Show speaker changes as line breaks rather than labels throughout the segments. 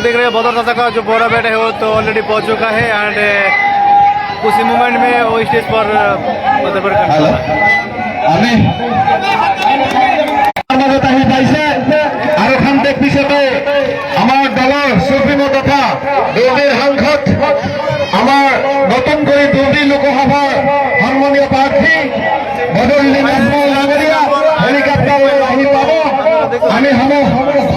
देख रहे हैं बदर दादा का जो बोरा बैठा है वो तो ऑलरेडी पहुंच चुका है एंड कुछ ही मोमेंट में वो स्टेज पर मतलब
আৰু খান্তেক পিছতে আমাৰ দলৰ সুপ্ৰিমো তথা দৌৰিৰ সাংসদ আমাৰ নতুন কৰি দৌৰি লোকসভাৰ সন্মানীয় প্ৰাৰ্থী বদৰুদ্দিন আজমল ডাঙৰীয়া হেলিকপ্টাৰলৈ আহি পাব। আমি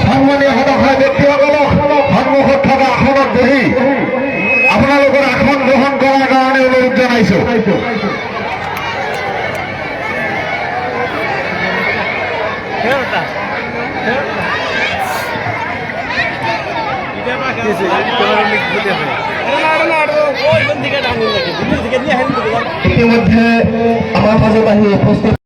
সন্মানীয় সদস্য ব্যক্তিসকলক সন্মুখত থকা আসনত বহি আপোনালোকৰ আসন গ্ৰহণ কৰাৰ কাৰণে অনুৰোধ জনাইছো। ইতিমধ্যে আমাৰ মাজত আহি উপস্থিত